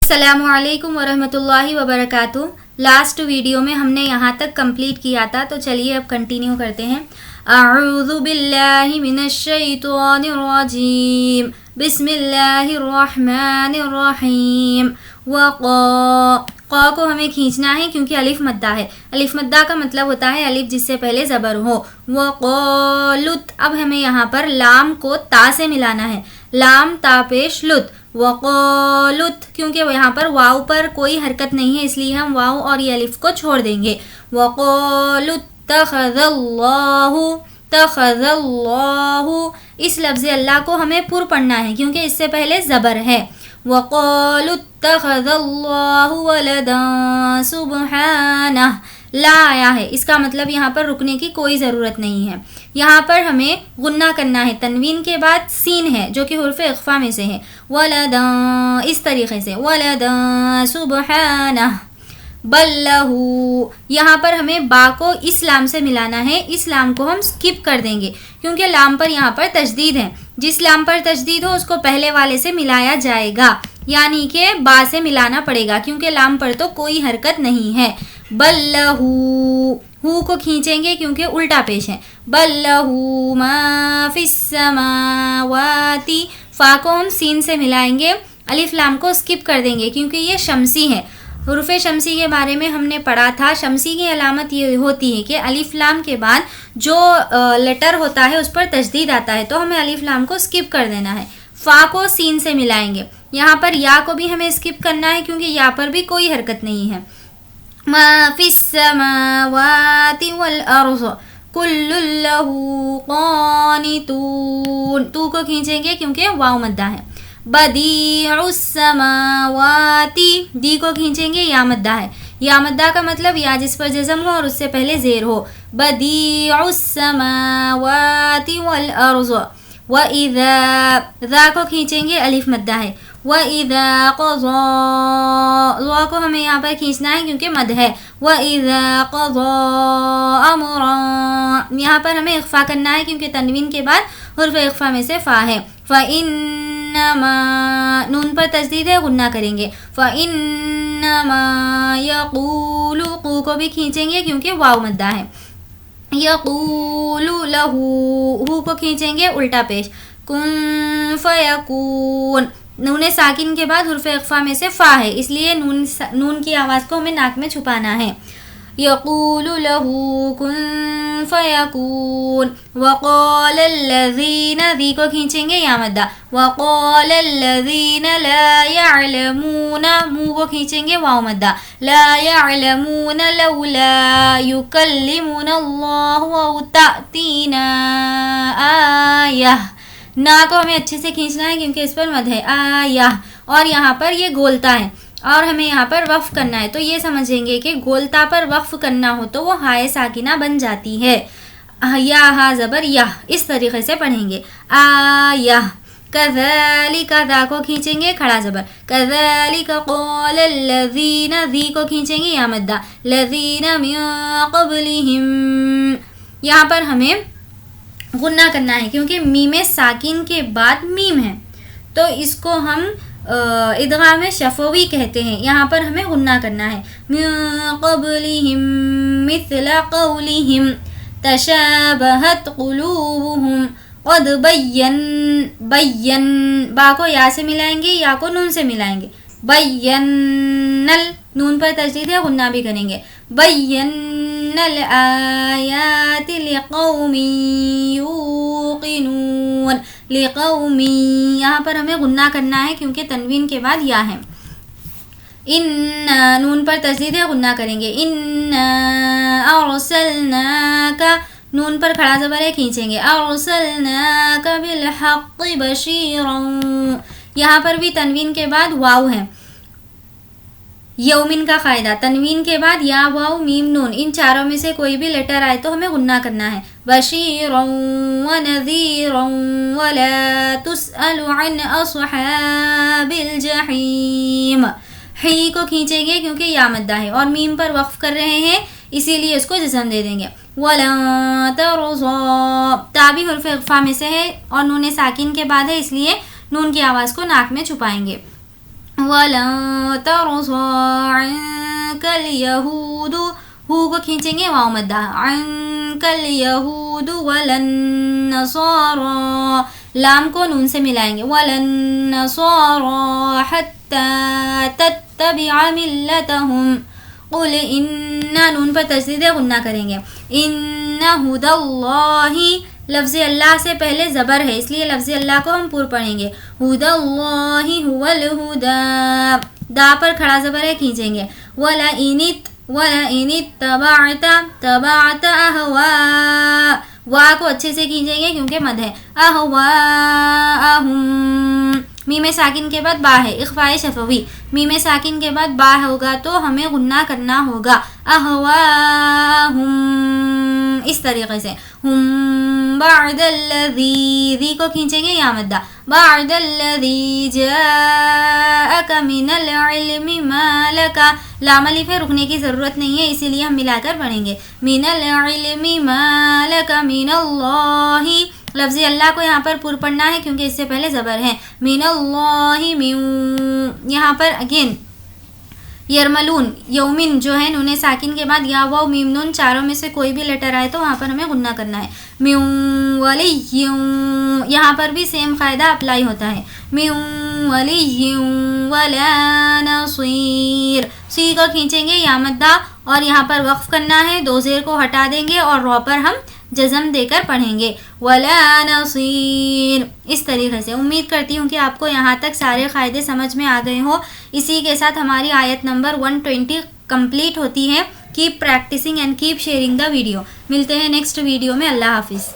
अस्सलामु अलैकुम वरहमतुल्लाहि वबरकातुह। लास्ट वीडियो में हमने यहाँ तक कंप्लीट किया था, तो चलिए अब कंटिन्यू करते हैं। अऊज़ु बिल्लाहि मिनश शैतानिर रजीम, बिस्मिल्लाहिर रहमानिर रहीम। क़ा को हमें खींचना है क्योंकि अलिफ मद्दा है। अलिफ मद्दा का मतलब होता है अलिफ जिससे पहले ज़बर हो। वक़ालुत, अब हमें यहाँ पर लाम को ता से मिलाना है। लाम ता पेश लुत, वक़ालुत, क्योंकि यहाँ पर वाव पर कोई हरकत नहीं है इसलिए हम वाव और ये अलिफ को छोड़ देंगे। वक़ालुत तख़ज़ल्लाहु, इस लफ्ज़ अल्लाह को हमें पुर पढ़ना है क्योंकि इससे पहले ज़बर है। वक़ालुत तख़ज़ल्लाहु वलदन सुब्हानह, ला आया है, इसका मतलब यहाँ पर रुकने की कोई ज़रूरत नहीं है। यहाँ पर हमें गुन्ना करना है। तनवीन के बाद सीन है जो कि हुर्फ़ इख्फ़ा में से है। वलदन, इस तरीक़े से वलदन सुब्हानह। बल्लहू, यहाँ पर हमें बा को इस लाम से मिलाना है। इस लाम को हम स्किप कर देंगे क्योंकि लाम पर यहाँ पर तशदीद है। जिस लाम पर तशदीद हो उसको पहले वाले से मिलाया जाएगा, यानी कि बा से मिलाना पड़ेगा क्योंकि लाम पर तो कोई हरकत नहीं है। बल्लहू, हू को खींचेंगे क्योंकि उल्टा पेश है। बल्लहू मा फिस समावाती, फा को हम सीन से मिलाएंगे। अलिफ लाम को स्किप कर देंगे क्योंकि ये शमसी है। हुर्फ़ शमसी के बारे में हमने पढ़ा था। शमसी की अलामत ये होती है कि अलिफ लाम के बाद जो लेटर होता है उस पर तशदीद आता है, तो हमें अलिफ लाम को स्किप कर देना है। फ़ा को सीन से मिलाएंगे। यहाँ पर या को भी हमें स्किप करना है क्योंकि या पर भी कोई हरकत नहीं है। मा फिस समावाति वल अर्ज़ कुल्लुन लहू क़ानितून, तू को खींचेंगे क्योंकि वाव मद्दा है। बदीउस समावाती, दी को खींचेंगे, या मद्दा है। या मद्दा का मतलब या जिस पर जज़म हो और उससे पहले ज़ेर हो। बदीउस समावाति वल अर्ज़। व इज़ा, ज़ा को खींचेंगे, अलिफ मद्दा है। व इज़ा क़ज़ा, ज़ा को हमें यहाँ पर खींचना है क्योंकि मद है। व इज़ा क़ज़ा अम्रन, यहाँ पर हमें इख्फ़ा करना है क्योंकि तनवीन के बाद हुर्फ़ इख्फ़ा में से फ़ा है। फ़इन्नमा, नून पर तशदीद है, गुन्ना करेंगे। फ़इन्नमा यक़ूलु, क़ू को भी खींचेंगे क्योंकि वाव मद्दा है। यक़ूलु लहू, हू को खींचेंगे, उल्टा पेश। कुन फ़यकून, नून साकिन के बाद हुर्फ़ इख्फ़ा में से फ़ा है इसलिए नून की आवाज़ को हमें नाक में छुपाना है। यक़ूलु लहू कुन फ़यकून। वक़ालल्लज़ीना, ज़ी को खींचेंगे, या मद्दा। वक़ालल्लज़ीना ला यअलमूना, मू को खींचेंगे, वाव मद्दा। ला यअलमूना लौला युकल्लिमुनल्लाहु औ तअतीना आयह, ना को हमें अच्छे से खींचना है क्योंकि इस पर मद है। आयह, और यहाँ पर ये गोलता है और हमें यहाँ पर वक्फ करना है, तो ये समझेंगे कि गोलता पर वक्फ करना हो तो वो हाय साकिना बन जाती है। या हा ज़बर यह, इस तरीक़े से पढ़ेंगे। आयह। कज़ालिका, ज़ा को खींचेंगे, खड़ा ज़बर। कज़ालिका क़ालल्लज़ीना, ज़ी को खींचेंगे, या मद्दा। लज़ीना मिन क़ब्लिहिम, यहाँ पर हमें गुन्ना करना है क्योंकि मीम साकिन के बाद मीम है, तो इसको हम इदगाम शफ़वी कहते हैं। यहाँ पर हमें गुन्ना करना है। मिन क़ब्लिहिम मिस्ल क़ौलिहिम तशाबहत क़ुलूबुहुम क़द बय्यन, बा को या से मिलाएंगे, या को नून से मिलाएंगे। बय्यनल, नून पर तशदीद है, गुन्ना भी करेंगे। बय्यनल आयाति लिक़ौमिन यूक़िनून, लिक़ौमी, यहाँ पर हमें गुन्ना करना है क्योंकि तनवीन के बाद या है। इन्ना, नून पर तशदीद है, गुन्ना करेंगे। इन्ना अरसलनाका, नून पर खड़ा ज़बर है, खींचेंगे। अरसलनाका बिलहक़्क़ि बशीरन, यहाँ पर भी तनवीन के बाद वाव है। यौमिन का क़ायदा, तनवीन के बाद या वाव मीम नून, इन चारों में से कोई भी लेटर आए तो हमें गुन्ना करना है। बशीरन व नज़ीरन वला तुसअलु अन अस्हाबिल जहीम, ही को खींचेंगे क्योंकि या मद्दा है और मीम पर वक्फ कर रहे हैं इसीलिए इसको जज़म दे देंगे। वला तरज़ा, ता भी हुर्फ़ इख्फ़ा में से है और नून साकिन के बाद है इसलिए नून की आवाज़ को नाक में छुपाएंगे। وَلَن تَرْضَىٰ عَنكَ الْيَهُودُ ہو کو کھینچیں گے واو مدہ عَنكَ الْيَهُودُ وَلَا النَّصَارَىٰ لام کو نون سے ملائیں گے وَلَا النَّصَارَىٰ حَتَّىٰ تَتَّبِعَ مِلَّتَهُمْ قُلْ اِنَّا نون پر تشدید غنہ کریں گے اِنَّ هُدَى اللَّهِ لفظ اللہ سے پہلے زبر ہے اس لیے لفظ اللہ کو ہم پور پڑھیں گے هُدَى اللَّهِ هُوَ الْهُدَى دا پر کھڑا زبر ہے کھینچیں گے وَلَئِنِ اتَّبَعْتَ أَهْوَاءَهُمْ وا کو اچھے سے کھینچیں گے کیونکہ مد ہے أَهْوَاءَهُمْ میم ساکن کے بعد با ہے اخفاء شفوی میم ساکن کے بعد با ہوگا تو ہمیں غنہ کرنا ہوگا اہواہم اس طریقے سے ہم بعد الذی ذی کو کھینچیں گے یا مدہ بعد الذی جاءک من العلم ما لک لام الف ہے رکنے کی ضرورت نہیں ہے اسی لیے ہم ملا کر پڑھیں گے من العلم ما لک من اللہ لفظ اللہ کو یہاں پر پر پڑھنا ہے کیونکہ اس سے پہلے زبر ہے من اللہ من یہاں پر اگین یرملون یومن جو ہے نون ساکن کے بعد یا واو میم نون چاروں میں سے کوئی بھی لیٹر آئے تو وہاں پر ہمیں غنہ کرنا ہے من ولی یہاں پر بھی سیم قاعدہ اپلائی ہوتا ہے من ولی ولا نصیر سی کو کھینچیں گے یا مدہ اور یہاں پر وقف کرنا ہے دو زیر کو ہٹا دیں گے اور رو پر ہم جزم دے کر پڑھیں گے ولا نصیر اس طریقے سے امید کرتی ہوں کہ آپ کو یہاں تک سارے قاعدے سمجھ میں آ گئے ہوں اسی کے ساتھ ہماری آیت نمبر 120 کمپلیٹ ہوتی ہے keep practicing and keep sharing the video ملتے ہیں نیکسٹ ویڈیو میں اللہ حافظ